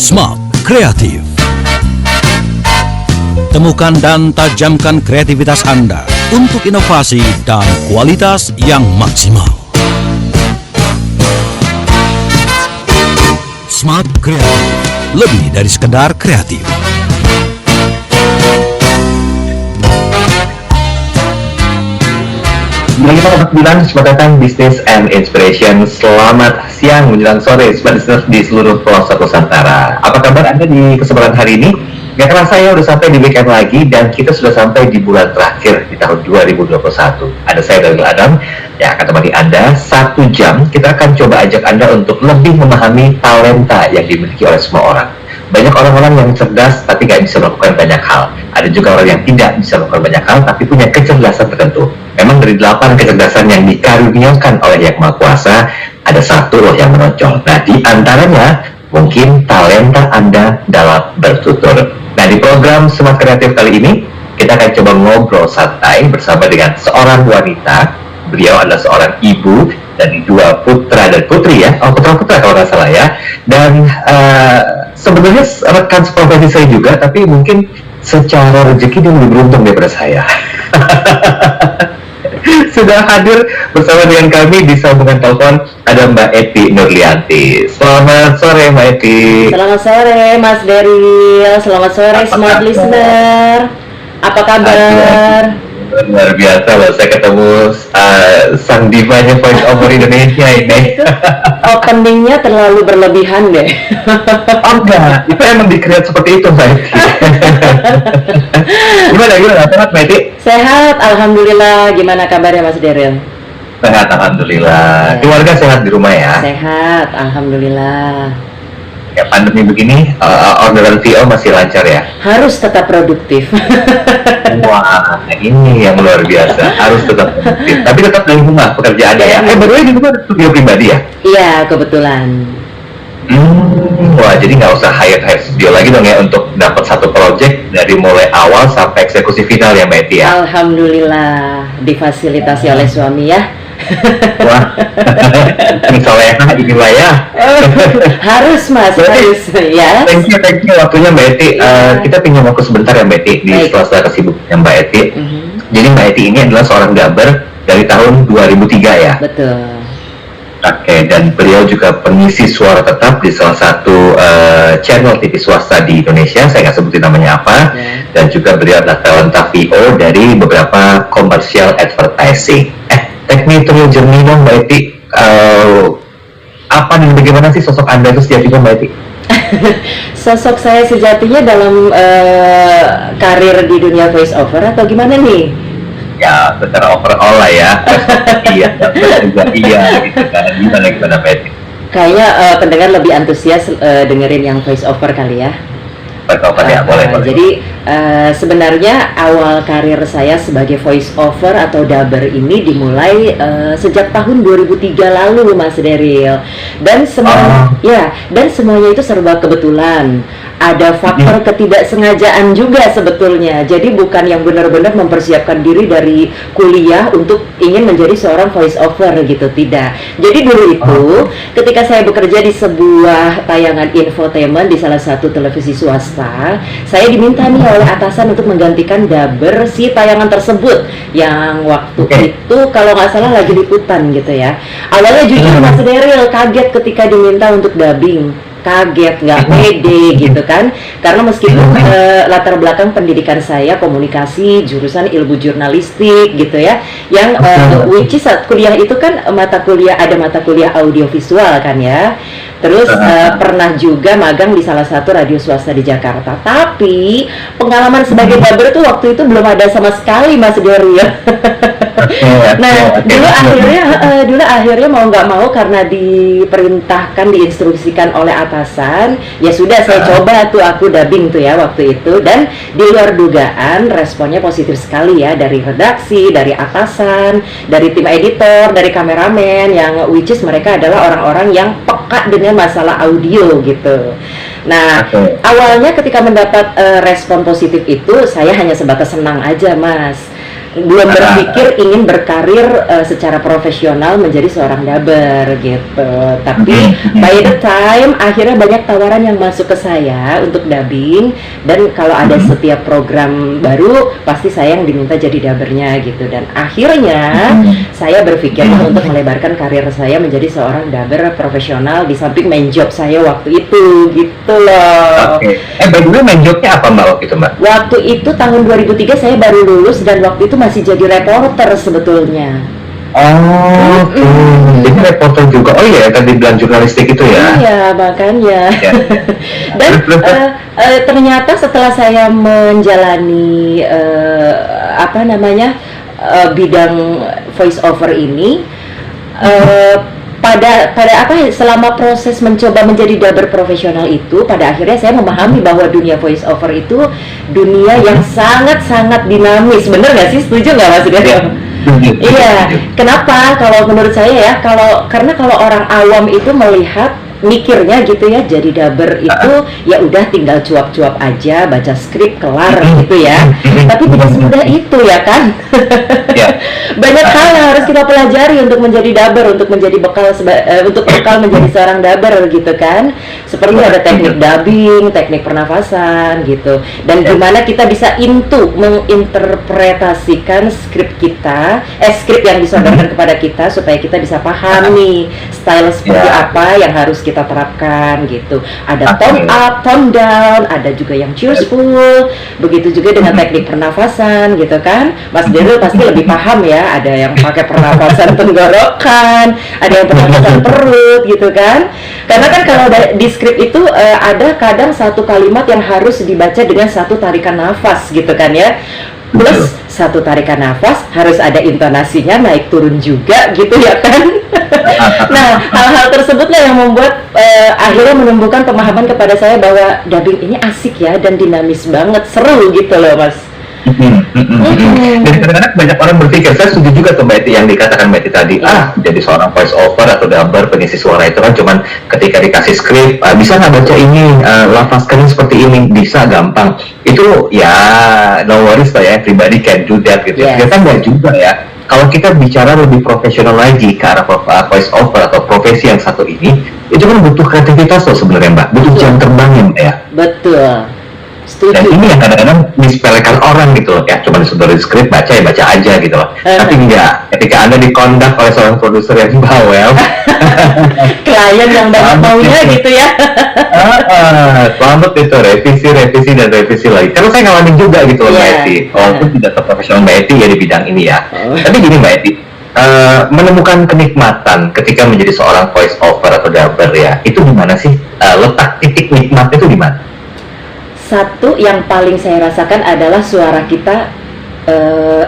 Smart Kreatif. Temukan dan tajamkan kreativitas Anda untuk inovasi dan kualitas yang maksimal. Smart Kreatif, lebih dari sekedar kreatif. Selamat datang Business and Inspiration. Selamat siang menjelang sore Smart Listeners di seluruh pelosok Nusantara. Apa kabar Anda di kesempatan hari ini? Gak kerasa ya udah sampai di weekend lagi dan kita sudah sampai di bulan terakhir di tahun 2021. Ada saya Daniel Adam yang akan temani Anda 1 jam. Kita akan coba ajak Anda untuk lebih memahami talenta yang dimiliki oleh semua orang. Banyak orang-orang yang cerdas tapi gak bisa melakukan banyak hal. Ada juga orang yang tidak bisa melakukan banyak hal tapi punya kecerdasan tertentu. Memang dari 8 kecerdasan yang dikaruniakan oleh Yang Maha Kuasa, ada 1 loh yang menonjol. Nah, di antaranya mungkin talenta Anda dalam bertutur. Nah, di program Smart Kreatif kali ini, kita akan coba ngobrol santai bersama dengan seorang wanita. Beliau adalah seorang ibu dari 2 putra dan putri ya. Putra-putra kalau nggak salah ya. Dan sebenarnya rekan seprofesi saya juga, tapi mungkin secara rezeki dia lebih beruntung daripada saya. Sudah hadir bersama dengan kami di sambungan telepon ada Mbak Eti Nurlianti. Selamat sore Mbak Eti. Selamat sore Mas Daryl. Selamat sore Smart Listener. Apa kabar? Luar biasa loh, saya ketemu sang divanya voice over Indonesia ini. Itu openingnya terlalu berlebihan deh. Oh enggak, itu emang di-create seperti itu Mbak Eti. Gimana, sehat Mbak Eti? Sehat, Alhamdulillah. Gimana kabarnya Mas Daryl? Sehat, Alhamdulillah. Keluarga sehat di rumah ya? Sehat, Alhamdulillah. Ya, pandemi begini, orderan VO masih lancar ya? Harus tetap produktif. Wah, ini yang luar biasa. Harus tetap produktif. Tapi tetap dari rumah pekerjaannya ya? By the way, di rumah ada studio pribadi ya? Iya, kebetulan. Wah, jadi nggak usah hire studio lagi dong ya untuk dapat 1 project dari mulai awal sampai eksekusi final ya Mbak Eti ya? Alhamdulillah, difasilitasi oleh suami ya. Wah, misalnya inilah ya. Harus Mas, harus ya. Thank you waktunya Mbak Eti. Kita pinjam waktu sebentar ya Mbak Eti di sela-sela kesibukannya Mbak Eti. Jadi Mbak Eti ini adalah seorang dubber dari tahun 2003 ya? Betul. Oke, dan beliau juga pengisi suara tetap di salah satu channel TV swasta di Indonesia. Saya nggak sebutin namanya apa. Dan juga beliau adalah talenta VO dari beberapa commercial advertising. Take me through your journey dong Mbak Eti. Apa dan bagaimana sih sosok Anda itu sejatinya Mbak Eti? Sosok saya sejatinya dalam karir di dunia voice over atau gimana nih? Ya, secara overall lah ya. Iya, juga iya gitu kan. Gimana Mbak Eti? Kayaknya pendengar lebih antusias dengerin yang voice over kali ya. Boleh. Jadi sebenarnya awal karir saya sebagai voice over atau dubber ini dimulai sejak tahun 2003 lalu Mas Daryl. Dan semuanya itu serba kebetulan. Ada faktor ketidaksengajaan juga sebetulnya. Jadi bukan yang benar-benar mempersiapkan diri dari kuliah untuk ingin menjadi seorang voice over gitu, tidak. Jadi dulu itu ketika saya bekerja di sebuah tayangan infotainment di salah satu televisi swasta, saya diminta nih oleh atasan untuk menggantikan dubber si tayangan tersebut yang waktu itu kalau nggak salah lagi liputan gitu ya. Awalnya jujur Mas Daryl kaget ketika diminta untuk dubbing. Kaget, nggak pede gitu kan, karena meskipun latar belakang pendidikan saya komunikasi, jurusan ilmu jurnalistik gitu ya, yang which is saat kuliah itu kan ada mata kuliah audiovisual kan ya, terus pernah juga magang di salah satu radio swasta di Jakarta, tapi pengalaman sebagai dubber tuh waktu itu belum ada sama sekali Mas Daryl ya. Nah, dulu akhirnya mau nggak mau karena diperintahkan, diinstruksikan oleh atasan, ya sudah saya coba tuh aku dubbing tuh ya waktu itu, dan di luar dugaan responnya positif sekali ya dari redaksi, dari atasan, dari tim editor, dari kameramen yang which is mereka adalah orang-orang yang peka dengan masalah audio gitu. Nah, awalnya ketika mendapat respon positif itu saya hanya sebatas senang aja Mas. belum berpikir ingin berkarir secara profesional menjadi seorang dubber gitu. Tapi by the time akhirnya banyak tawaran yang masuk ke saya untuk dubbing, dan kalau ada setiap program baru pasti saya yang diminta jadi dubbernya gitu. Dan akhirnya saya berpikir untuk melebarkan karir saya menjadi seorang dubber profesional di samping main job saya waktu itu gitu loh. Oke. By the way, main jobnya apa Mbak waktu itu Mbak? Waktu itu tahun 2003 saya baru lulus, dan waktu itu masih jadi reporter sebetulnya. Oh, jadi reporter juga. Oh iya, tadi bilang jurnalistik itu ya. Iya, makanya. Ya. Dan ternyata setelah saya menjalani bidang voice over ini, selama proses mencoba menjadi dubber profesional itu, pada akhirnya saya memahami bahwa dunia voice over itu dunia yang sangat-sangat dinamis. Bener nggak sih? Setuju nggak Mas Derio? Iya. Kenapa? Kalau menurut saya ya, karena kalau orang awam itu melihat, mikirnya gitu ya, jadi dubber itu ya udah tinggal cuap-cuap aja, baca skrip kelar gitu ya. Tapi tidak semudah itu ya kan. Banyak hal yang harus kita pelajari untuk menjadi dubber, untuk menjadi bekal menjadi seorang dubber gitu kan. Seperti ada teknik dubbing, teknik pernafasan gitu. Dan gimana kita bisa menginterpretasikan skrip yang disodorkan kepada kita supaya kita bisa paham nih style seperti apa yang harus kita terapkan gitu. Ada tone up, tone down, ada juga yang cheerful. Begitu juga dengan teknik pernafasan gitu kan. Mas Derio pasti lebih paham ya. Ada yang pakai pernafasan tenggorokan, ada yang pernafasan perut gitu kan. Karena kan kalau di skrip itu ada kadang satu kalimat yang harus dibaca dengan satu tarikan nafas gitu kan ya. Plus satu tarikan nafas harus ada intonasinya naik turun juga gitu ya kan. Nah, hal-hal tersebutlah yang membuat akhirnya menumbuhkan pemahaman kepada saya bahwa dubbing ini asik ya dan dinamis banget, seru gitu loh Mas. Dan kadang-kadang banyak orang berpikir, saya setuju juga tuh Mbak Eti yang dikatakan Mbak Eti tadi, jadi seorang voice over atau dubber pengisi suara itu kan cuman ketika dikasih skrip, bisa nggak baca ini, lafazkan seperti ini, bisa gampang. Itu ya no worries lah ya, everybody can do that gitu. Yes. Ternyata nggak juga ya. Kalau kita bicara lebih profesional lagi ke arah voice over atau profesi yang satu ini, itu kan butuh kreativitas loh sebenarnya Mbak, butuh jam terbang ya Mbak ya. Betul. Setuju. Dan ini yang kadang-kadang disepelekan orang gitu loh, ya cuma disuruh skrip, baca ya baca aja gitu loh. Tapi enggak, ketika Anda dikondak oleh seorang produser yang bawel, klien yang banyak maunya gitu ya. selamat itu, revisi dan revisi lagi. Karena saya ngalamin juga gitu loh Mbak Eti, walaupun tidak seprofesional Mbak Eti ya di bidang ini ya. Tapi gini Mbak Eti, menemukan kenikmatan ketika menjadi seorang voice over atau dubber ya, itu gimana sih? Letak titik nikmatnya itu di mana? Satu yang paling saya rasakan adalah suara kita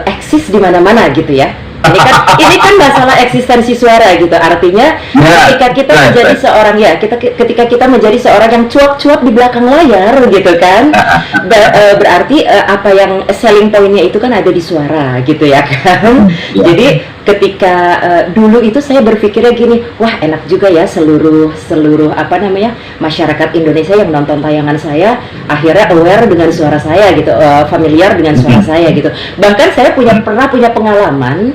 eksis di mana-mana gitu ya. Ini kan masalah eksistensi suara gitu. Artinya ketika kita menjadi seorang ketika kita menjadi seorang yang cuap-cuap di belakang layar gitu kan, berarti apa yang selling point-nya itu kan ada di suara gitu ya kan. Jadi ketika dulu itu saya berpikirnya gini, wah enak juga ya seluruh masyarakat Indonesia yang nonton tayangan saya akhirnya aware dengan suara saya gitu, familiar dengan suara saya gitu. Bahkan saya pernah punya pengalaman,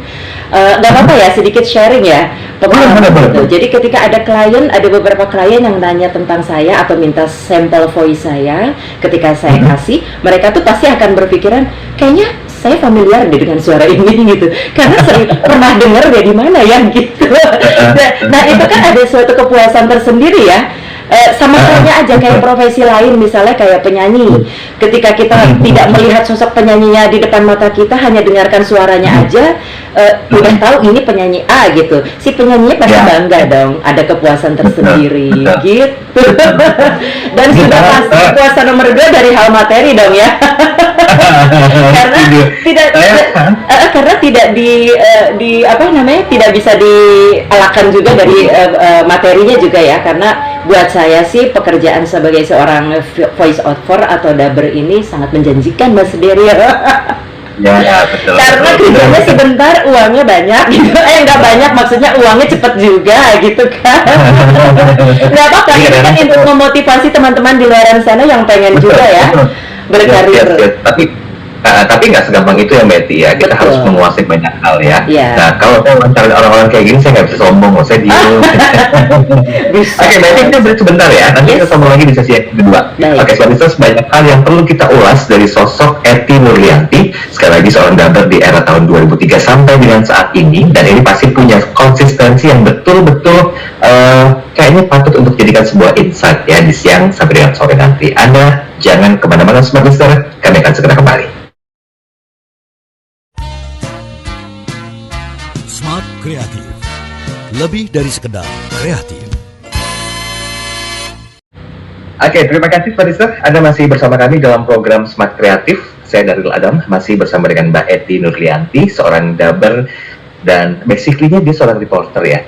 nggak apa-apa ya sedikit sharing ya pengalaman gitu. Jadi ketika ada beberapa klien yang nanya tentang saya atau minta sampel voice saya, ketika saya kasih, mereka tuh pasti akan berpikiran kayaknya saya familiar deh dengan suara ini gitu, karena sering pernah dengar ya di mana ya gitu. Nah itu kan ada suatu kepuasan tersendiri ya. Sama halnya aja kayak profesi lain, misalnya kayak penyanyi. Ketika kita tidak melihat sosok penyanyinya di depan mata kita, hanya dengarkan suaranya aja, udah tahu ini penyanyi A gitu. Si penyanyinya pasti bangga dong, ada kepuasan tersendiri gitu. Dan sudah pasti kepuasan nomor 2 dari hal materi dong ya. Karena tidak bisa dielakkan juga dari materinya juga ya. Karena buat saya sih pekerjaan sebagai seorang voice over atau dubber ini sangat menjanjikan Mas Derio. Ya, betul. Karena kerjanya sebentar, uangnya banyak gitu. Nggak banyak, maksudnya uangnya cepet juga gitu kan. Nggak apa-apa, ini kan untuk memotivasi teman-teman di luar sana yang pengen juga ya berkarir. Tapi Tapi nggak segampang itu ya Mbak Eti ya, kita Betul. harus menguasai banyak hal ya. Iya. Nah, kalau saya wawancara orang-orang kayak gini, saya nggak bisa sombong, saya diem. Bisa. Oke, Mbak Eti, kita break sebentar ya, nanti Yes. kita sambung lagi di sesi yang kedua. Baik. Oke, Sobat Listeners, banyak hal yang perlu kita ulas dari sosok Eti Nurlianti, sekali lagi seorang dubber di era tahun 2003 sampai dengan saat ini, dan ini pasti punya konsistensi yang betul-betul kayaknya patut untuk jadikan sebuah insight ya di siang sampai dengan sore nanti. Anda jangan kemana-mana Sobat Listener, kami akan segera kembali. Smart Kreatif. Lebih dari sekedar kreatif. Oke, terima kasih Sobat Listener. Anda masih bersama kami dalam program Smart Kreatif. Saya Darul Adam, masih bersama dengan Mbak Eti Nurlianti, seorang dubber, dan basically-nya dia seorang reporter ya.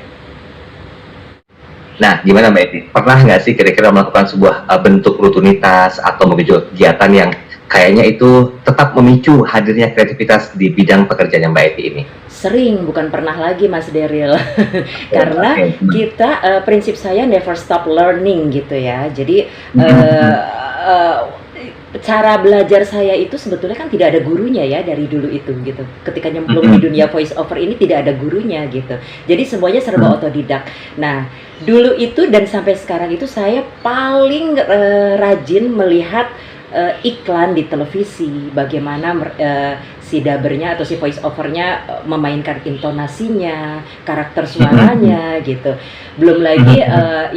Nah, gimana Mbak Eti? Pernah nggak sih kira-kira melakukan sebuah bentuk rutinitas atau mungkin juga kegiatan yang kayaknya itu tetap memicu hadirnya kreativitas di bidang pekerjaannya Mbak Eti ini? Sering, bukan pernah lagi Mas Daryl. Karena kita, prinsip saya never stop learning gitu ya. Jadi cara belajar saya itu sebetulnya kan tidak ada gurunya ya dari dulu itu gitu. Ketika nyemplung di dunia voice over ini tidak ada gurunya gitu. Jadi semuanya serba otodidak. Nah, dulu itu dan sampai sekarang itu saya paling rajin melihat iklan di televisi, bagaimana si dubbernya atau si voice overnya memainkan intonasinya, karakter suaranya gitu. Belum lagi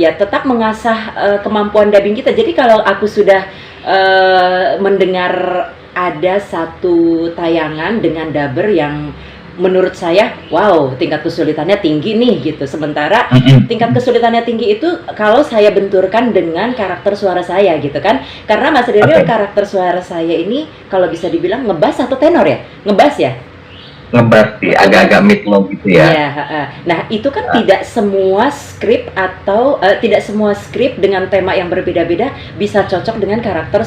ya tetap mengasah kemampuan dubbing kita. Jadi kalau aku sudah mendengar ada satu tayangan dengan dubber yang menurut saya, wow, tingkat kesulitannya tinggi nih gitu. Sementara tingkat kesulitannya tinggi itu kalau saya benturkan dengan karakter suara saya gitu kan. Karena Mas Daryl, karakter suara saya ini kalau bisa dibilang ngebass atau tenor ya? Ngebass ya? Ngebass sih, agak-agak mid-low gitu ya. Iya, nah itu kan tidak semua skrip atau tidak semua skrip dengan tema yang berbeda-beda bisa cocok dengan karakter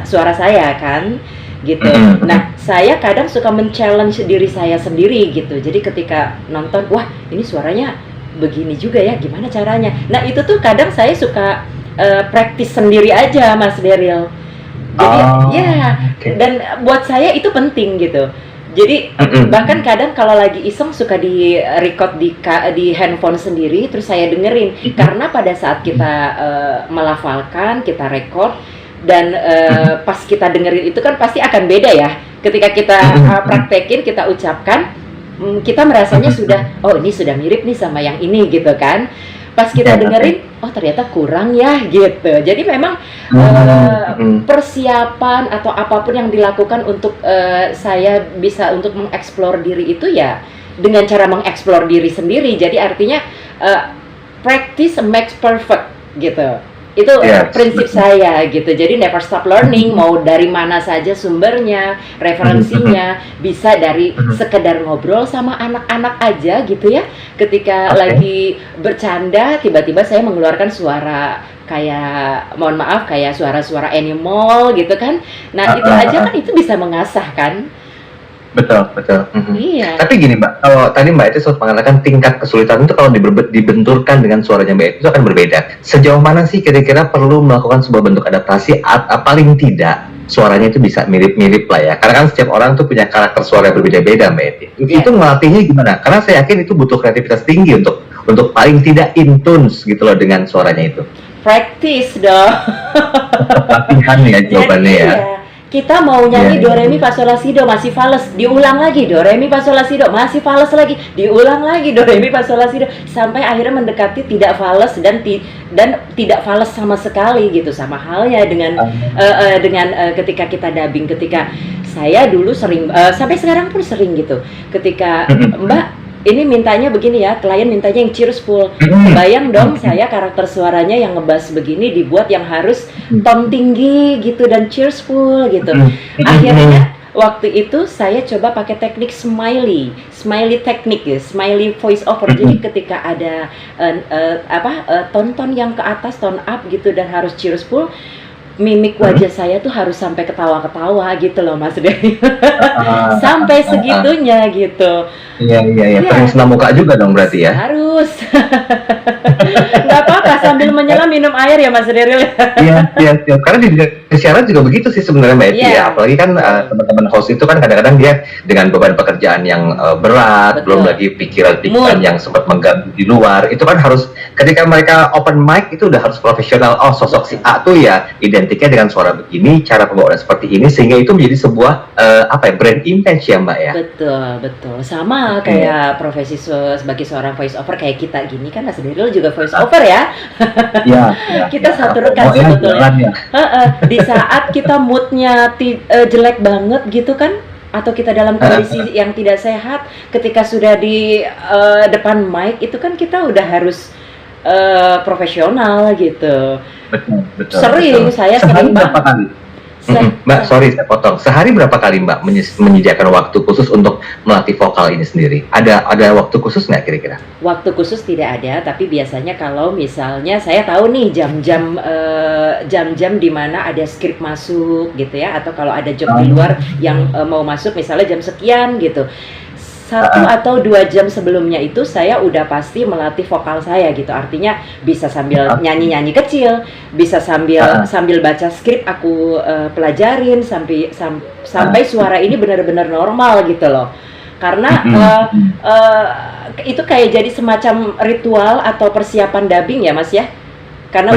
suara saya kan? Gitu. Nah, saya kadang suka men-challenge diri saya sendiri gitu. Jadi ketika nonton, wah ini suaranya begini juga ya, gimana caranya? Nah, itu tuh kadang saya suka praktis sendiri aja, Mas Daryl. Jadi dan buat saya itu penting gitu. Jadi bahkan kadang kalau lagi iseng suka di record di handphone sendiri, terus saya dengerin. Karena pada saat kita melafalkan, kita record, dan pas kita dengerin itu kan pasti akan beda ya. Ketika kita praktekin, kita ucapkan, kita merasanya sudah, oh ini sudah mirip nih sama yang ini gitu kan. Pas kita dengerin, oh ternyata kurang ya gitu. Jadi memang persiapan atau apapun yang dilakukan untuk saya bisa untuk mengeksplor diri itu ya dengan cara mengeksplor diri sendiri. Jadi artinya practice makes perfect gitu. Itu prinsip saya gitu. Jadi never stop learning, mau dari mana saja sumbernya, referensinya, bisa dari sekedar ngobrol sama anak-anak aja gitu ya. Ketika lagi bercanda, tiba-tiba saya mengeluarkan suara kayak, mohon maaf, kayak suara-suara animal gitu kan. Nah, itu aja kan itu bisa mengasah kan. Betul. Iya. Tapi gini Mbak, kalau tadi Mbak itu sempat mengatakan tingkat kesulitan itu kalau dibenturkan dengan suaranya Mbak itu akan berbeda. Sejauh mana sih kira-kira perlu melakukan sebuah bentuk adaptasi paling tidak suaranya itu bisa mirip-mirip lah ya? Karena kan setiap orang tuh punya karakter suara yang berbeda-beda Mbak Eti. Itu melatihnya gimana? Karena saya yakin itu butuh kreativitas tinggi untuk paling tidak in tune gitu loh dengan suaranya itu. Practice dong. Latihan ya jawabannya ya. Kita mau nyanyi do re mi fa sol la si do masih fales, diulang lagi do re mi fa sol la si do masih fales lagi, diulang lagi do re mi fa sol la si do sampai akhirnya mendekati tidak fales dan tidak fales sama sekali gitu. Sama halnya dengan ketika kita dubbing, ketika saya dulu sering sampai sekarang pun sering gitu. Ketika Mbak ini mintanya begini ya, klien mintanya yang cheerful. Bayang dong saya karakter suaranya yang ngebas begini dibuat yang harus tone tinggi gitu dan cheerful gitu. Akhirnya waktu itu saya coba pakai teknik smiley teknik ya, smiley voice over. Jadi ketika ada tone yang ke atas, tone up gitu dan harus cheerful, mimik wajah saya tuh harus sampai ketawa-ketawa gitu loh Mas Denny. Sampai segitunya gitu. Iya. Sering senam muka juga dong berarti ya? Harus. Nggak apa-apa, sambil menyelam minum air ya Mas Daryl. Iya, iya, iya. Karena di dunia siaran juga begitu sih sebenarnya Mbak Eti Iya. ya. Apalagi kan teman-teman host itu kan kadang-kadang dia dengan beban pekerjaan yang berat, Betul. belum lagi pikiran-pikiran Mood. yang sempat mengganggu di luar. Itu kan harus ketika mereka open mic itu udah harus profesional. Oh, sosok si A tuh ya identiknya dengan suara begini, cara pembawaan seperti ini, sehingga itu menjadi sebuah brand image ya Mbak ya. Betul, betul. Sama Oke. kayak profesi sebagai seorang voice over kayak kita gini kan Mas Daryl juga voice over ya. Iya, Kita satu rekan Oh, ya, sebetulnya. jalan ya. Di saat kita moodnya jelek banget gitu kan, atau kita dalam kondisi yang tidak sehat, ketika sudah di depan mic itu kan kita udah harus profesional gitu. Betul, betul. Sering, betul. saya Sehari sering berapa banget. kali? Mbak, sorry saya potong. Sehari berapa kali Mbak menyediakan waktu khusus untuk melatih vokal ini sendiri? Ada waktu khusus nggak kira-kira? Waktu khusus tidak ada, tapi biasanya kalau misalnya saya tahu nih jam-jam di mana ada skrip masuk gitu ya, atau kalau ada job di luar yang mau masuk misalnya jam sekian gitu. 1 atau 2 jam sebelumnya itu saya udah pasti melatih vokal saya gitu. Artinya bisa sambil nyanyi-nyanyi kecil, bisa sambil baca skrip aku pelajarin sampai suara ini benar-benar normal gitu loh. Karena itu kayak jadi semacam ritual atau persiapan dubbing ya Mas ya. Karena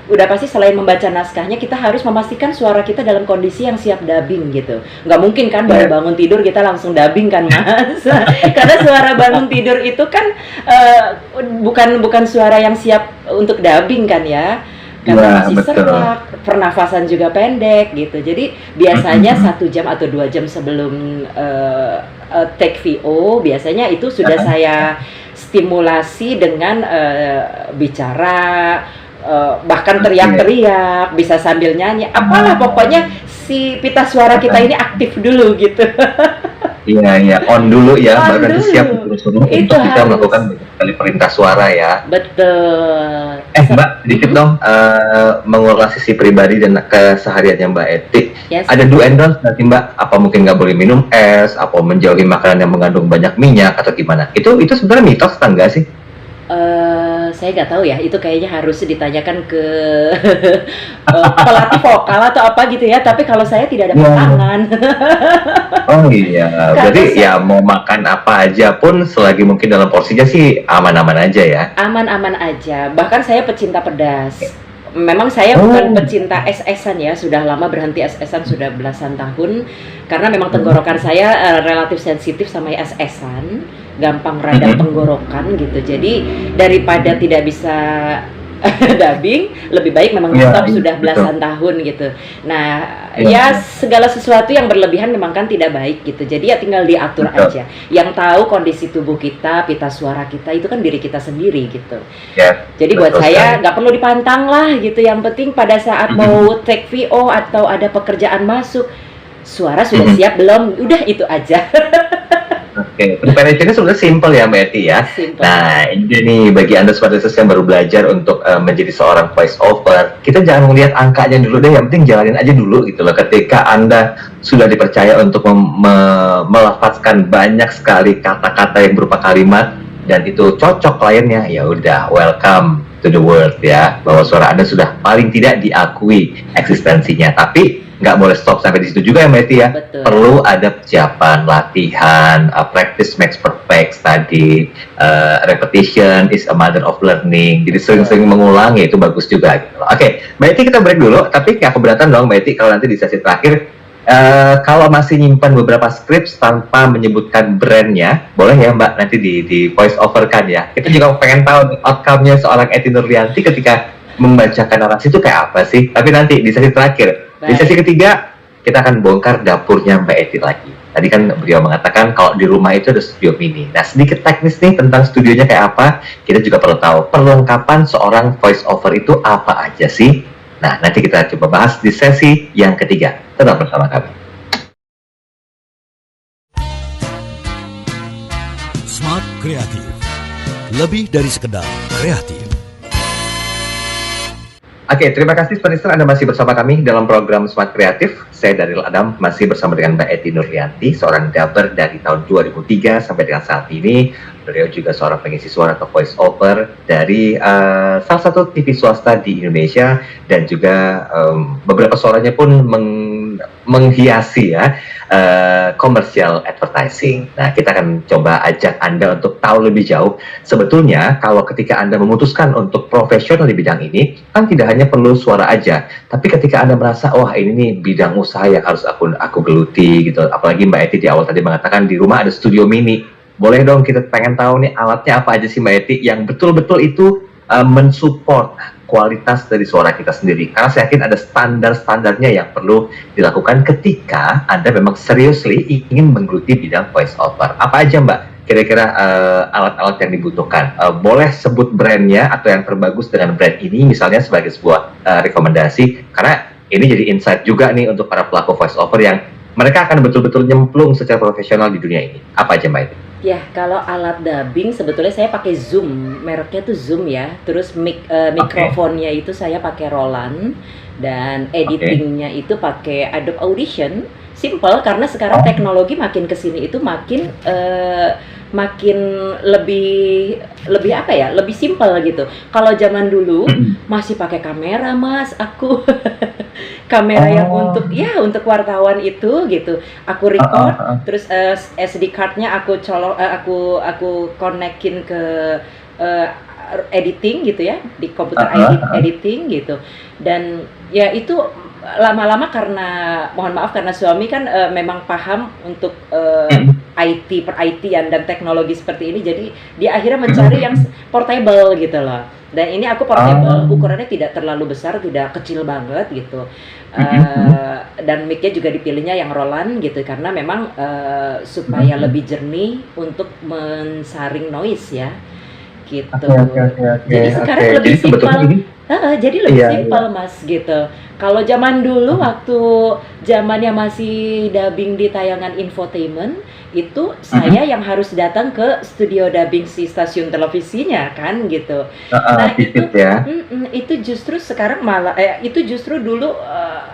udah pasti selain membaca naskahnya kita harus memastikan suara kita dalam kondisi yang siap dubbing gitu. Nggak mungkin kan baru bangun tidur kita langsung dubbing kan Mas. Karena suara bangun tidur itu kan bukan suara yang siap untuk dubbing kan ya. Karena masih serak, pernafasan juga pendek gitu. Jadi biasanya 1 jam atau 2 jam sebelum take VO biasanya itu sudah saya stimulasi dengan bicara, bahkan teriak-teriak, bisa sambil nyanyi, apalah pokoknya si pita suara kita ini aktif dulu gitu. Iya, on dulu ya, baru nanti siap terus untuk kita harus melakukan kali perintah suara ya. Betul. Mbak, dikit dong mengulas sisi pribadi dan kesehariannya Mbak Eti. Yes. Ada do and don't nanti Mbak? Apa mungkin nggak boleh minum es? Apa menjauhi makanan yang mengandung banyak minyak atau gimana? Itu sebenarnya mitos atau enggak sih? Saya nggak tahu ya, itu kayaknya harus ditanyakan ke pelatih vokal atau apa gitu ya, tapi kalau saya tidak ada pasangan. Oh iya, berarti ya mau makan apa aja pun selagi mungkin dalam porsinya sih aman-aman aja ya? Aman-aman aja, bahkan saya pecinta pedas. Memang saya bukan pecinta es-esan ya, sudah lama berhenti es-esan, sudah belasan tahun. Karena memang tenggorokan saya relatif sensitif sama es-esan, gampang radang tenggorokan gitu. Jadi daripada tidak bisa dubbing, lebih baik memang stop sudah belasan tahun gitu. Nah, ya segala sesuatu yang berlebihan memang kan tidak baik gitu. Jadi ya tinggal diatur aja. Yang tahu kondisi tubuh kita, pita suara kita itu kan diri kita sendiri gitu. Jadi buat saya nggak perlu dipantang lah gitu. Yang penting pada saat mau take VO atau ada pekerjaan masuk, suara sudah siap belum? Udah itu aja. Oke, preparationnya sebenarnya simple ya Mbak Eti ya. Simple. Nah, ini nih bagi Anda sobat listeners yang baru belajar untuk menjadi seorang voice over, kita jangan melihat angkanya dulu deh, yang penting jalanin aja dulu gitu loh. Ketika Anda sudah dipercaya untuk melafazkan banyak sekali kata-kata yang berupa kalimat dan itu cocok kliennya, ya udah welcome to the world ya, bahwa suara Anda sudah paling tidak diakui eksistensinya. Tapi nggak boleh stop sampai di situ juga ya Mbak Eti ya. Betul. Perlu ada persiapan, latihan, practice makes perfect tadi, repetition is a mother of learning. Jadi sering-sering mengulang ya itu bagus juga. Gitu. Oke, Mbak Eti kita break dulu. Tapi nggak keberatan dong Mbak Eti kalau nanti di sesi terakhir kalau masih nyimpan beberapa script tanpa menyebutkan brandnya, boleh ya Mbak nanti di voice over kan ya. Kita juga pengen tahu outcome-nya seorang Eti Nurlianti ketika membacakan narasi itu kayak apa sih. Tapi nanti di sesi terakhir. Di sesi ketiga, kita akan bongkar dapurnya Mbak Eti lagi. Tadi kan beliau mengatakan kalau di rumah itu ada studio mini. Nah, sedikit teknis nih tentang studionya kayak apa, kita juga perlu tahu. Perlengkapan seorang voice over itu apa aja sih? Nah, nanti kita coba bahas di sesi yang ketiga. Tetap bersama kami. Smart Kreatif, lebih dari sekedar kreatif. Oke, terima kasih Spanister, Anda masih bersama kami dalam program Smart Kreatif. Saya Daryl Adam, masih bersama dengan Mbak Eti Nurlianti, seorang dubber dari tahun 2003 sampai dengan saat ini. Beliau juga seorang pengisi suara atau voice over dari salah satu TV swasta di Indonesia, dan juga beberapa suaranya pun menghiasi ya commercial advertising. Nah, kita akan coba ajak Anda untuk tahu lebih jauh. Sebetulnya kalau ketika Anda memutuskan untuk profesional di bidang ini, kan tidak hanya perlu suara aja, tapi ketika Anda merasa, wah ini nih bidang usaha yang harus aku geluti gitu. Apalagi Mbak Eti di awal tadi mengatakan di rumah ada studio mini. Boleh dong, kita pengen tahu nih alatnya apa aja sih Mbak Eti yang betul-betul itu mensupport kualitas dari suara kita sendiri. Karena saya yakin ada standar-standarnya yang perlu dilakukan ketika Anda memang seriously ingin menggeluti bidang voice over. Apa aja Mbak kira-kira alat-alat yang dibutuhkan? Boleh sebut brandnya atau yang terbagus dengan brand ini misalnya sebagai sebuah rekomendasi, karena ini jadi insight juga nih untuk para pelaku voice over yang mereka akan betul-betul nyemplung secara profesional di dunia ini. Apa aja Mbak Eti? Ya, kalau alat dubbing sebetulnya saya pakai Zoom, mereknya tuh Zoom ya. Terus mikrofonnya itu saya pakai Roland, dan editingnya itu pakai Adobe Audition. Simple, karena sekarang teknologi makin kesini itu makin lebih apa ya, lebih simple gitu. Kalau zaman dulu masih pakai kamera Mas, aku kamera yang untuk wartawan itu gitu. Aku record, terus SD cardnya aku colok, aku konekin ke editing gitu ya, di komputer editing gitu. Dan ya itu lama-lama, karena mohon maaf karena suami kan memang paham untuk IT, per-IT-an dan teknologi seperti ini, jadi dia akhirnya mencari yang portable gitu loh. Dan ini aku portable, ukurannya tidak terlalu besar, tidak kecil banget gitu. Dan mic-nya juga dipilihnya yang Roland gitu, karena memang supaya lebih jernih untuk mensaring noise ya gitu. Jadi sekarang lebih simpel. Jadi lebih simpel Mas gitu. Kalau zaman dulu waktu zamannya masih dubbing di tayangan infotainment, itu saya yang harus datang ke studio dubbing si stasiun televisinya kan gitu. Nah itu justru sekarang malah itu justru dulu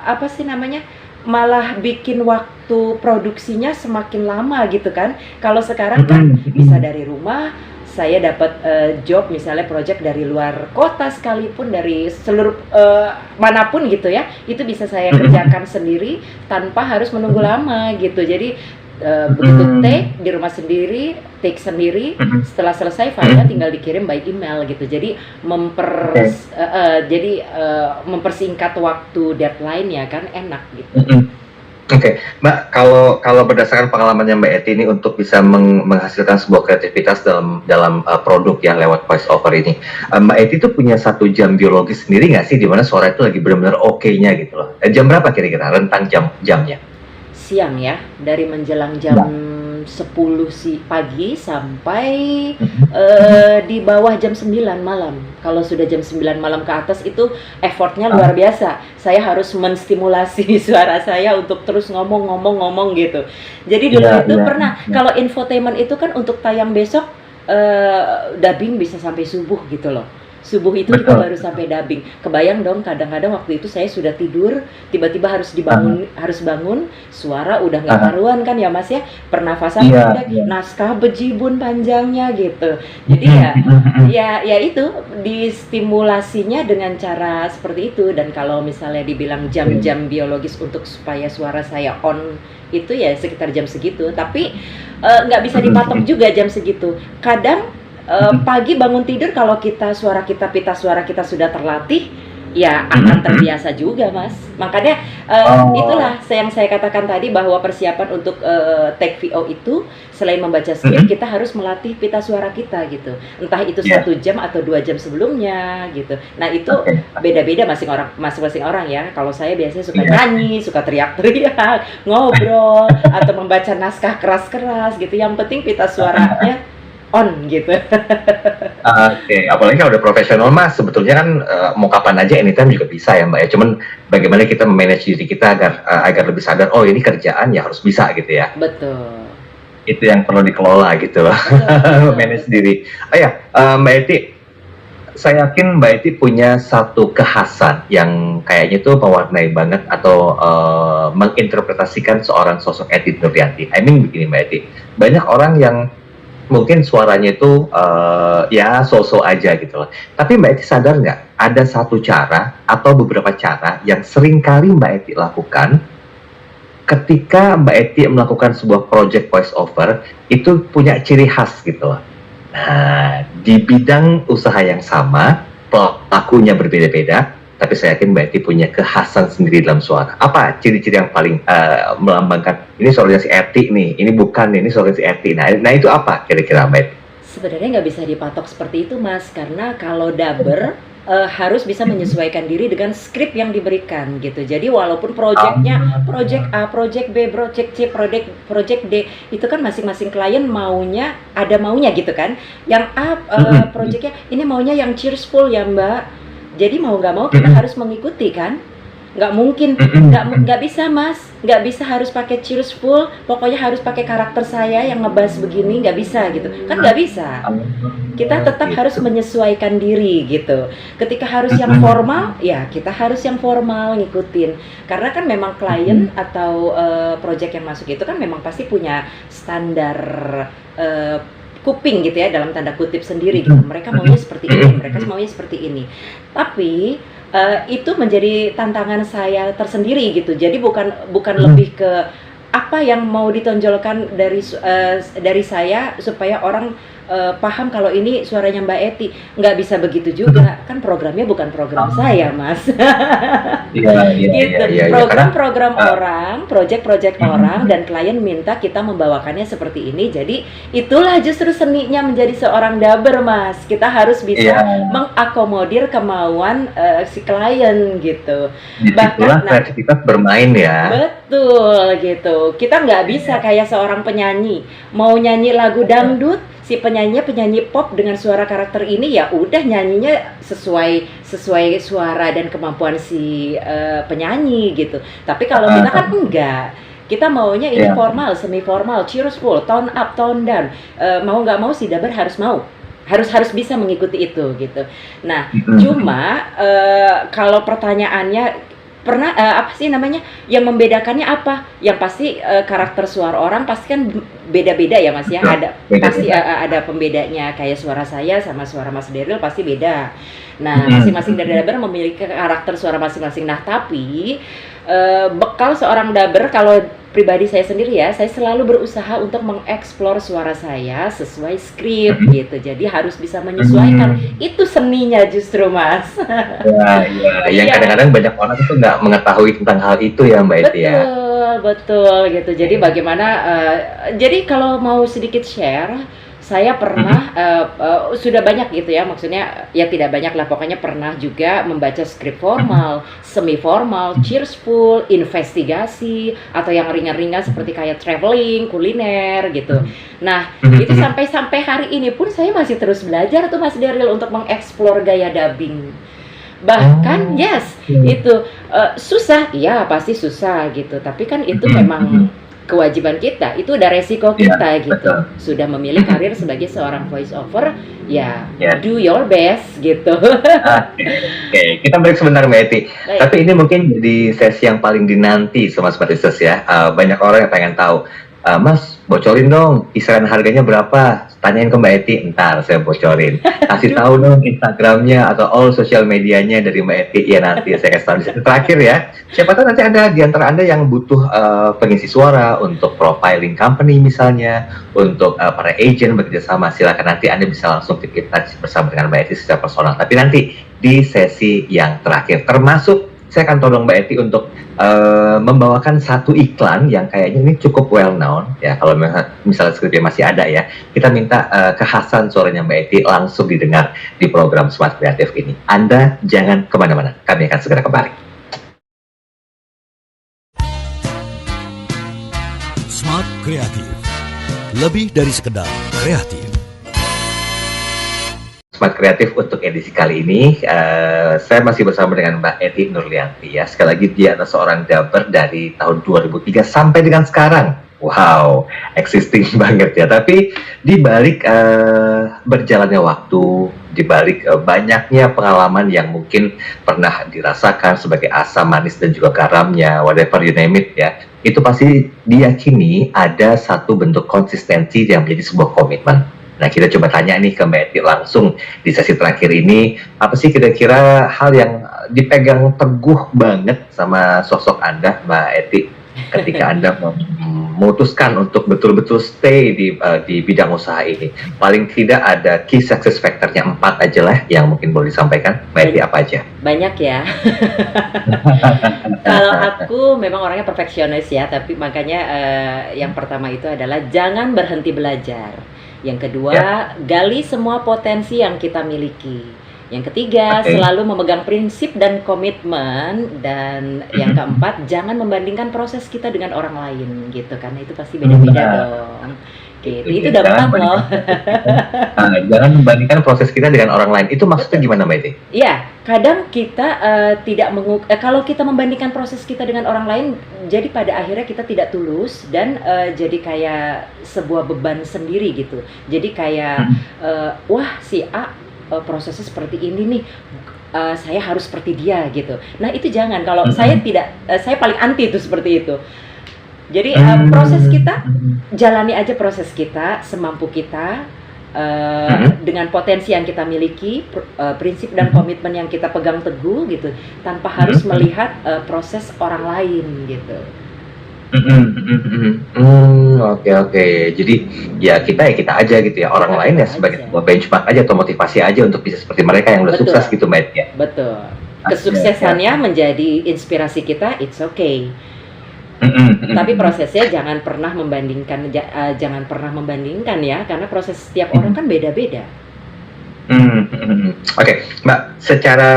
apa sih namanya, malah bikin waktu produksinya semakin lama gitu kan. Kalau sekarang kan bisa dari rumah, saya dapat job misalnya project dari luar kota sekalipun, dari seluruh manapun gitu ya, itu bisa saya kerjakan sendiri tanpa harus menunggu lama gitu. Jadi begitu take di rumah sendiri, take sendiri, setelah selesai filenya tinggal dikirim by email gitu. Jadi mempersingkat waktu deadline ya kan, enak gitu. Oke, Mbak, kalau berdasarkan pengalamannya Mbak Eti ini untuk bisa menghasilkan sebuah kreativitas dalam produk ya lewat voice over ini, Mbak Eti tuh punya satu jam biologis sendiri nggak sih, di mana suara itu lagi benar-benar oke-nya gitu loh? Jam berapa kira-kira rentang jamnya? Siang ya, dari menjelang jam 10 pagi sampai di bawah jam 9 malam. Kalau sudah jam 9 malam ke atas itu effortnya luar biasa. Saya harus menstimulasi suara saya untuk terus ngomong gitu. Jadi dulu itu pernah, kalau infotainment itu kan untuk tayang besok dubbing bisa sampai subuh gitu loh. Subuh itu kita baru sampai dubbing. Kebayang dong, kadang-kadang waktu itu saya sudah tidur, tiba-tiba harus bangun, suara udah nggak karuan kan ya Mas ya, pernafasan udah, naskah bejibun panjangnya gitu. Jadi ya itu distimulasinya dengan cara seperti itu. Dan kalau misalnya dibilang jam-jam biologis untuk supaya suara saya on itu ya sekitar jam segitu. Tapi nggak bisa dipatok juga jam segitu. Kadang pagi bangun tidur, kalau pita suara kita sudah terlatih, ya akan terbiasa juga Mas. Makanya itulah yang saya katakan tadi, bahwa persiapan untuk take VO itu selain membaca skrip, kita harus melatih pita suara kita gitu. Entah itu 1 jam atau 2 jam sebelumnya gitu. Nah itu beda-beda masing-masing orang ya. Kalau saya biasanya suka nyanyi, suka teriak-teriak, ngobrol, atau membaca naskah keras-keras gitu. Yang penting pita suaranya on gitu. Oke, apalagi kalau udah profesional Mas, sebetulnya kan mau kapan aja anytime juga bisa ya Mbak ya. Cuman bagaimana kita memanage diri kita agar lebih sadar, oh ini kerjaan ya harus bisa gitu ya. Betul. Itu yang perlu dikelola gitu loh. Manage diri. Oh ya, Mbak Eti, saya yakin Mbak Eti punya satu kekhasan yang kayaknya tuh mewarnai banget atau menginterpretasikan seorang sosok Eti Nurlianti. I mean begini Mbak Eti, banyak orang yang mungkin suaranya itu ya so-so aja gitu loh. Tapi Mbak Eti sadar nggak ada satu cara atau beberapa cara yang sering kali Mbak Eti lakukan ketika Mbak Eti melakukan sebuah project voice over itu punya ciri khas gitu loh. Nah, di bidang usaha yang sama, pelakunya berbeda-beda, tapi saya yakin Mbak Eti punya kekhasan sendiri dalam suara. Apa ciri-ciri yang paling melambangkan, ini suaranya si Eti nih, ini bukan, ini suaranya si Eti. Nah itu apa kira-kira Mbak Eti? Sebenarnya nggak bisa dipatok seperti itu, Mas, karena kalau dubber harus bisa menyesuaikan diri dengan skrip yang diberikan gitu. Jadi walaupun proyeknya project A, project B, project C, project D, itu kan masing-masing klien maunya ada maunya gitu kan. Yang A projectnya ini maunya yang cheerful ya Mbak. Jadi mau nggak mau kita harus mengikuti kan. Nggak mungkin, nggak bisa Mas, nggak bisa harus pakai cheerful, pokoknya harus pakai karakter saya yang ngebahas begini, nggak bisa gitu, kan nggak bisa. Kita tetap harus menyesuaikan diri gitu. Ketika harus yang formal, ya kita harus yang formal ngikutin. Karena kan memang klien atau project yang masuk itu kan memang pasti punya standar kuping gitu ya, dalam tanda kutip sendiri gitu. Mereka maunya seperti ini, mereka maunya seperti ini. Tapi itu menjadi tantangan saya tersendiri gitu. Jadi bukan lebih ke apa yang mau ditonjolkan dari saya supaya orang paham kalau ini suaranya Mbak Eti. Nggak bisa begitu juga, kan programnya bukan program saya, Mas. Gitu. Program-program orang, project-project orang, dan klien minta kita membawakannya seperti ini. Jadi itulah justru seninya menjadi seorang dubber, Mas. Kita harus bisa mengakomodir kemauan si klien gitu. Bahkan kreativitas bermain ya. Betul gitu. Kita nggak bisa kayak seorang penyanyi mau nyanyi lagu dangdut, si penyanyi pop dengan suara karakter ini ya udah nyanyinya sesuai suara dan kemampuan si penyanyi gitu. Tapi kalau kita kan enggak. Kita maunya ini formal, semi formal, cheerful, tone up, tone down. Mau nggak mau si dubber harus bisa mengikuti itu gitu. Nah, cuma kalau pertanyaannya pernah apa sih namanya yang membedakannya apa? Yang pasti karakter suara orang pasti kan beda-beda ya Mas ya. Pasti ada pembedanya, kayak suara saya sama suara Mas Daryl pasti beda. Nah, masing-masing dari dubber memiliki karakter suara masing-masing. Nah, tapi bekal seorang dubber, kalau pribadi saya sendiri ya, saya selalu berusaha untuk mengeksplor suara saya sesuai skrip gitu. Jadi harus bisa menyesuaikan. Itu seninya justru Mas. Yang kadang-kadang banyak orang itu nggak mengetahui tentang hal itu ya Mbak Eti ya. Betul gitu. Jadi bagaimana? Jadi kalau mau sedikit share, saya pernah sudah banyak gitu ya, maksudnya ya tidak banyak lah, pokoknya pernah juga membaca skrip formal, semi formal, cheerful, investigasi, atau yang ringan-ringan seperti kayak traveling, kuliner gitu. Nah itu sampai hari ini pun saya masih terus belajar tuh Mas Daryl untuk mengeksplor gaya dubbing. Bahkan itu susah, ya pasti susah gitu, tapi kan itu memang kewajiban kita, itu udah resiko kita gitu. Betul. Sudah memilih karir sebagai seorang voice over, do your best gitu. Oke, kita break sebentar Mbak Eti. Tapi ini mungkin di sesi yang paling dinanti sama Smart Business ya. Banyak orang yang pengen tahu, Mas bocorin dong kisaran harganya berapa? Tanyain ke Mbak Eti, ntar saya bocorin. Kasih tahu dong Instagramnya atau all sosial medianya dari Mbak Eti. Ya nanti saya kasih tahu di sesi terakhir ya. Siapa tahu nanti ada di antara Anda yang butuh pengisi suara untuk profiling company misalnya, untuk para agent bekerjasama, silakan nanti Anda bisa langsung keep touch bersama dengan Mbak Eti secara personal. Tapi nanti di sesi yang terakhir, termasuk saya akan tolong Mbak Eti untuk membawakan satu iklan yang kayaknya ini cukup well known ya, kalau misalnya skripnya masih ada ya. Kita minta kekhasan suaranya Mbak Eti langsung didengar di program Smart Kreatif ini. Anda jangan kemana-mana, kami akan segera kembali. Smart Kreatif, lebih dari sekedar kreatif. Smart Kreatif untuk edisi kali ini, saya masih bersama dengan Mbak Eti Nurlianti ya. Sekali lagi dia adalah seorang dubber dari tahun 2003 sampai dengan sekarang. Wow, existing banget ya. Tapi di balik berjalannya waktu, di balik banyaknya pengalaman yang mungkin pernah dirasakan sebagai asam, manis dan juga garamnya, whatever you name it ya, itu pasti diyakini ada satu bentuk konsistensi yang menjadi sebuah komitmen. Nah, kita coba tanya nih ke Mbak Eti langsung di sesi terakhir ini, apa sih kira-kira hal yang dipegang teguh banget sama sosok Anda, Mbak Eti, ketika Anda memutuskan untuk betul-betul stay di bidang usaha ini? Paling tidak ada key success factor-nya 4 aja lah yang mungkin boleh disampaikan. Mbak Eti, apa aja? Banyak ya. Kalau aku memang orangnya perfeksionis ya, tapi makanya yang pertama itu adalah jangan berhenti belajar. Yang kedua, gali semua potensi yang kita miliki. Yang ketiga, selalu memegang prinsip dan komitmen. Dan yang keempat, jangan membandingkan proses kita dengan orang lain gitu, karena itu pasti beda-beda dong. Gitu. Itu udah 4 loh. Jangan membandingkan proses kita dengan orang lain. Itu maksudnya gimana, Mbak Eti? Iya, kadang kita tidak kalau kita membandingkan proses kita dengan orang lain, jadi pada akhirnya kita tidak tulus dan jadi kayak sebuah beban sendiri gitu. Jadi kayak wah si A prosesnya seperti ini nih, saya harus seperti dia gitu. Nah itu jangan. Kalau saya tidak, saya paling anti itu seperti itu. Jadi proses kita, jalani aja proses kita semampu kita, dengan potensi yang kita miliki, prinsip dan komitmen yang kita pegang teguh gitu, tanpa harus melihat proses orang lain gitu. Oke. Jadi ya kita aja gitu ya. Orang lain ya sebagai sebuah benchmark aja atau motivasi aja untuk bisa seperti mereka yang udah sukses gitu, Mbak ya. Betul. Kesuksesannya menjadi inspirasi kita, it's okay. Tapi prosesnya jangan pernah membandingkan, ya, karena proses setiap orang kan beda-beda. Oke, Mbak, secara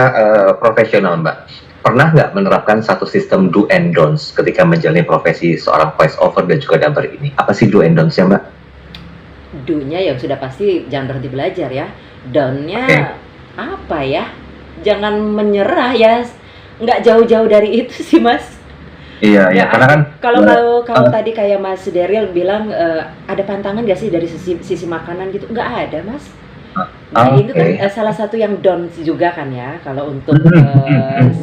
profesional Mbak, pernah nggak menerapkan satu sistem do and don'ts ketika menjalani profesi seorang voice over dan juga dubber ini? Apa sih do and don'ts-nya, Mbak? Do-nya ya sudah pasti jangan berhenti belajar ya. Down-nya apa ya? Jangan menyerah ya. Nggak jauh-jauh dari itu sih, Mas. Iya, karena kan kalau tadi kayak Mas Daryl bilang ada pantangan nggak sih dari sisi makanan gitu? Nggak ada, Mas. Nah itu kan salah satu yang don'ts juga kan ya, kalau untuk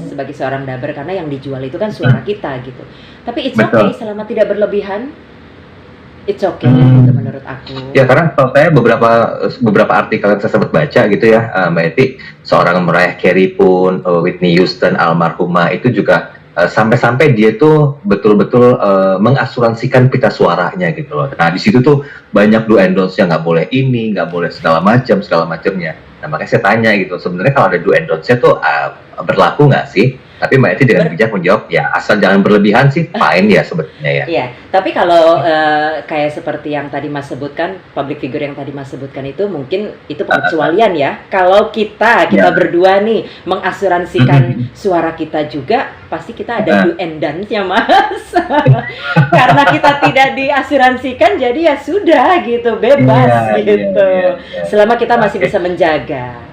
sebagai seorang dubber, karena yang dijual itu kan suara kita gitu. Tapi it's okay selama tidak berlebihan, it's okay gitu menurut aku. Ya karena kalau saya beberapa artikel yang saya sempat baca gitu ya, Mbak Eti, seorang Mariah Carey pun, Whitney Houston almarhumah itu juga sampai-sampai dia tuh betul-betul mengasuransikan pita suaranya gitu loh. Nah di situ tuh banyak do and don'ts-nya, nggak boleh ini, nggak boleh segala macamnya. Nah makanya saya tanya gitu, sebenarnya kalau ada do and don'ts-nya tuh berlaku nggak sih? Tapi Mbak Eti dengan bijak menjawab, ya asal jangan berlebihan sih, fine ya sebetulnya ya. Iya, tapi kalau kayak seperti yang tadi Mas sebutkan, public figure yang tadi Mas sebutkan itu mungkin itu pengecualian ya. Kalau kita berdua nih mengasuransikan suara kita juga, pasti kita ada do and don'ts-nya, Mas. Karena kita tidak diasuransikan, jadi ya sudah gitu, bebas gitu. Selama kita masih bisa menjaga.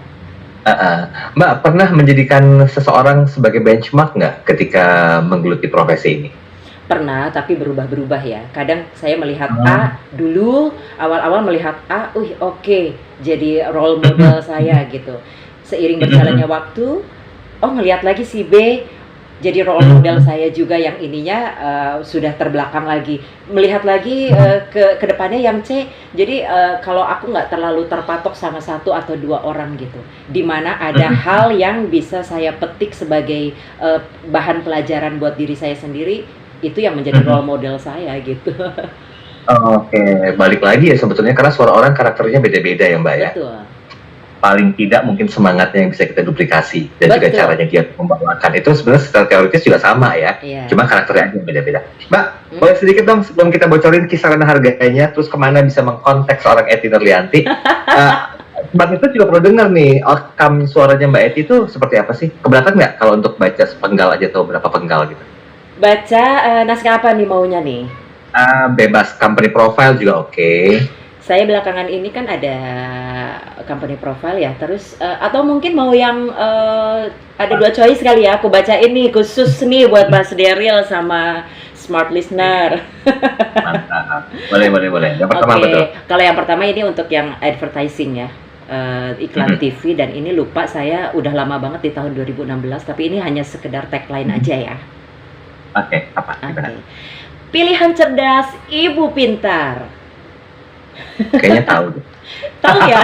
Mbak pernah menjadikan seseorang sebagai benchmark nggak ketika menggeluti profesi ini? Pernah, tapi berubah-berubah ya. Kadang saya melihat A dulu, awal-awal melihat A, oke, jadi role model saya gitu. Seiring berjalannya waktu, ngelihat lagi si B, jadi role model saya juga yang ininya sudah terbelakang lagi. Melihat lagi ke depannya yang C. Jadi kalau aku nggak terlalu terpatok sama satu atau dua orang gitu. Dimana ada hal yang bisa saya petik sebagai bahan pelajaran buat diri saya sendiri, itu yang menjadi role model saya gitu. Oke, balik lagi ya sebetulnya karena suara orang karakternya beda-beda ya Mbak ya. Betul. Paling tidak mungkin semangatnya yang bisa kita duplikasi dan juga caranya dia membawakan itu sebenarnya secara teoritis juga sama ya, cuma karakternya aja beda-beda. Mbak, boleh sedikit dong sebelum kita bocorin kisaran harganya, terus kemana bisa mengkontak seorang Eti Nurlianti. Mbak itu juga perlu dengar nih, outcome suaranya Mbak Eti itu seperti apa sih? Keberatan nggak kalau untuk baca sepenggal aja atau berapa penggal gitu? Baca naskah apa nih maunya nih? Bebas, company profile juga oke. Saya belakangan ini kan ada company profile ya, terus atau mungkin mau yang ada 2 choice kali ya, aku baca ini khusus nih buat Mas Daryl sama smart listener. Mantap. Boleh. Yang pertama Oke, betul. kalau yang pertama ini untuk yang advertising ya, iklan TV, dan ini lupa saya udah lama banget di tahun 2016, tapi ini hanya sekedar tagline aja ya. Oke, apa? Gimana? Oke. Pilihan cerdas, ibu pintar. Kayaknya tahu deh. Tahu ya?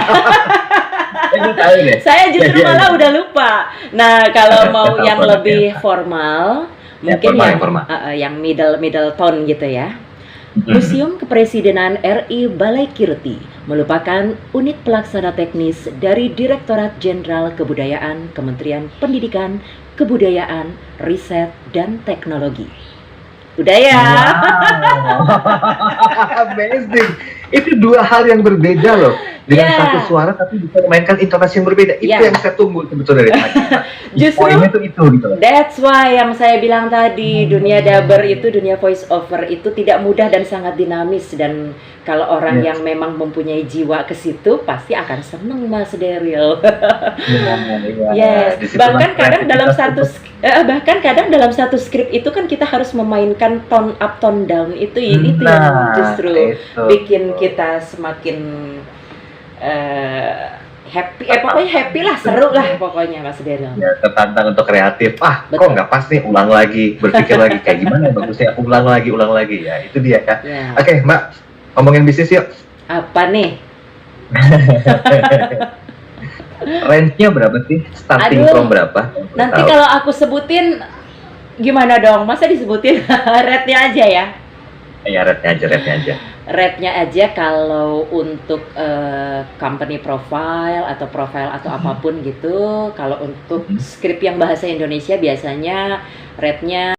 Kayaknya tahu deh. Saya justru Iya. malah udah lupa. Nah, kalau mau Tahu yang banget, lebih ya. formal, Ya, mungkin formal. yang middle tone gitu ya. Museum Kepresidenan RI Balai Kirti merupakan unit pelaksana teknis dari Direktorat Jenderal Kebudayaan Kementerian Pendidikan, Kebudayaan, Riset, dan Teknologi. Udah ya? Wow. Amazing. Itu dua hal yang berbeda loh. Dengan Yeah. satu suara tapi bisa memainkan intonasi yang berbeda. Itu Yeah. yang saya tunggu sebetulnya dari tadi. Justru Poinnya tuh itu gitu loh. that's why yang saya bilang tadi, dunia dubber itu, dunia voice over itu tidak mudah dan sangat dinamis, dan kalau orang Yes. yang memang mempunyai jiwa ke situ pasti akan seneng, Mas Daryl. Iya. Yes, Disitulah bahkan kadang dalam kreativitas satu bahkan kadang dalam satu skrip itu kan kita harus memainkan tone up tone down, itu yang Nah, justru itu. bikin kita semakin happy, pokoknya happy lah, seru lah pokoknya, Mas Daryl. Ya, tertantang untuk kreatif. Kok Betul. nggak pas nih, ulang lagi, berpikir lagi kayak gimana ya bagusnya, ulang lagi ya. Itu dia kan. Ya. Oke, Mbak, ngomongin bisnis yuk. Apa nih? Range-nya berapa sih? Starting Aduh, from berapa? Nanti Tahu. kalau aku sebutin gimana dong? Masa disebutin rate-nya aja ya? Ya, rate-nya aja. Rate-nya aja kalau untuk company profile atau apapun gitu. Kalau untuk skrip yang bahasa Indonesia biasanya rate-nya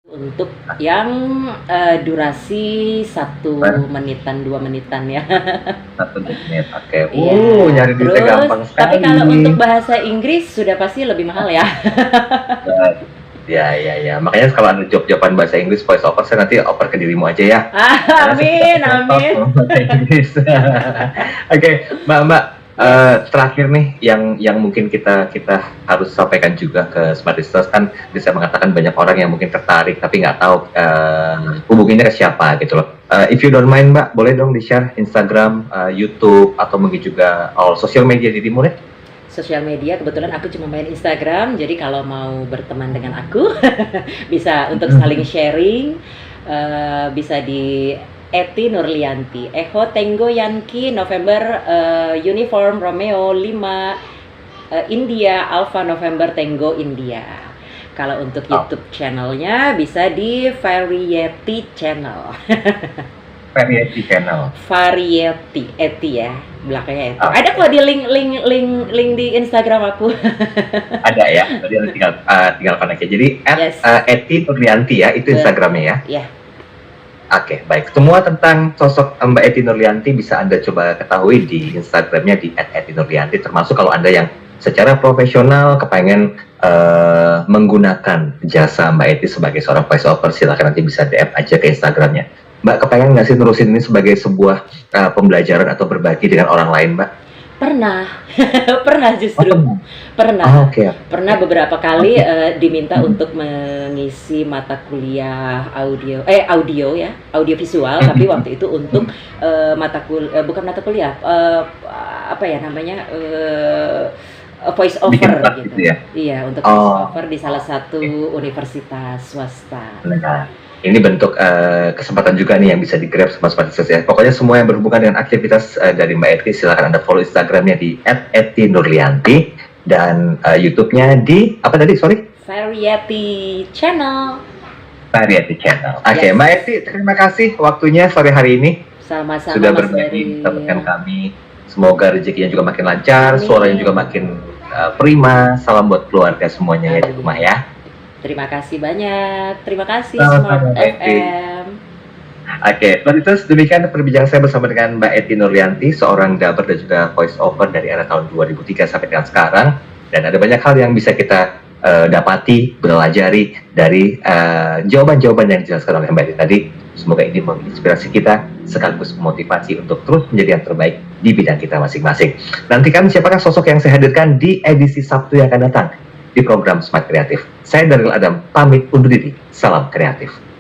untuk yang durasi 1 menitan 2 menitan ya. 1 menit. Oke. Iya. Nyari duitnya Terus, gampang sekali. tapi kalau untuk bahasa Inggris sudah pasti lebih mahal ya. Ya. Makanya kalau ada job-joban bahasa Inggris voice over, saya nanti oper ke dirimu aja ya. Amin. Bahasa Inggris. Oke, Mbak, terakhir nih yang mungkin kita harus sampaikan juga ke Smart Listeners, kan bisa mengatakan banyak orang yang mungkin tertarik tapi nggak tahu hubunginnya ke siapa gitu loh. If you don't mind, Mbak, boleh dong di-share Instagram, YouTube, atau mungkin juga all social media dirimu nih? Sosial media, kebetulan aku cuma main Instagram, jadi kalau mau berteman dengan aku bisa untuk saling sharing, bisa di Eti Nurlianti, Echo Tango Yankee November Uniform Romeo 5 India Alpha November Tango India. Kalau untuk YouTube channelnya bisa di Variety Channel. Variety Channel. Variety, Eti ya, belakangnya Eti. Ada kok di link di Instagram aku. Ada ya, tadi tinggal connect ya. Jadi Yes. Eti Nurlianti ya, itu Instagramnya ya. Ya, Oke, baik. Semua tentang sosok Mbak Eti Nurlianti bisa Anda coba ketahui di Instagramnya di @etinurlianti, termasuk kalau Anda yang secara profesional kepengen menggunakan jasa Mbak Eti sebagai seorang voice over, silakan nanti bisa DM aja ke Instagramnya. Mbak, kepengen nggak sih nerusin ini sebagai sebuah pembelajaran atau berbagi dengan orang lain, Mbak? pernah. Pernah justru. Pernah. Oke. Pernah beberapa kali diminta untuk mengisi mata kuliah audio ya, audio visual, tapi waktu itu untuk bukan mata kuliah, apa ya namanya, voice over gitu. Ya? Iya, untuk voice over di salah satu universitas swasta. Nah, ini bentuk kesempatan juga nih yang bisa di-grab sama Smart Listeners ya. Pokoknya semua yang berhubungan dengan aktivitas dari Mbak Eti, silakan Anda follow Instagramnya di @etinurlianti dan YouTube-nya di apa tadi? Sorry? Variety Channel. Variety Channel. Oke, Yes. Mbak Eti, terima kasih waktunya sore hari ini. Sama-sama Sudah Mas berbagi Daryl. dengan kami. Semoga rezekinya juga makin lancar, Amin. suaranya juga makin prima. Salam buat keluarga semuanya ya di rumah ya. Terima kasih banyak. Terima kasih Sama-sama, Smart Mbak Eti. FM. Oke, itu demikian perbincangan saya bersama dengan Mbak Eti Nurlianti, seorang dubber dan juga voice over dari era tahun 2003 sampai dengan sekarang. Dan ada banyak hal yang bisa kita dapati, pelajari dari jawaban-jawaban yang dijelaskan oleh Mbak Eti tadi. Semoga ini menginspirasi kita sekaligus memotivasi untuk terus menjadi yang terbaik di bidang kita masing-masing. Nantikan siapakah sosok yang saya hadirkan di edisi Sabtu yang akan datang. di program Smart Kreatif. Saya Daryl Adam, pamit undur diri. Salam kreatif.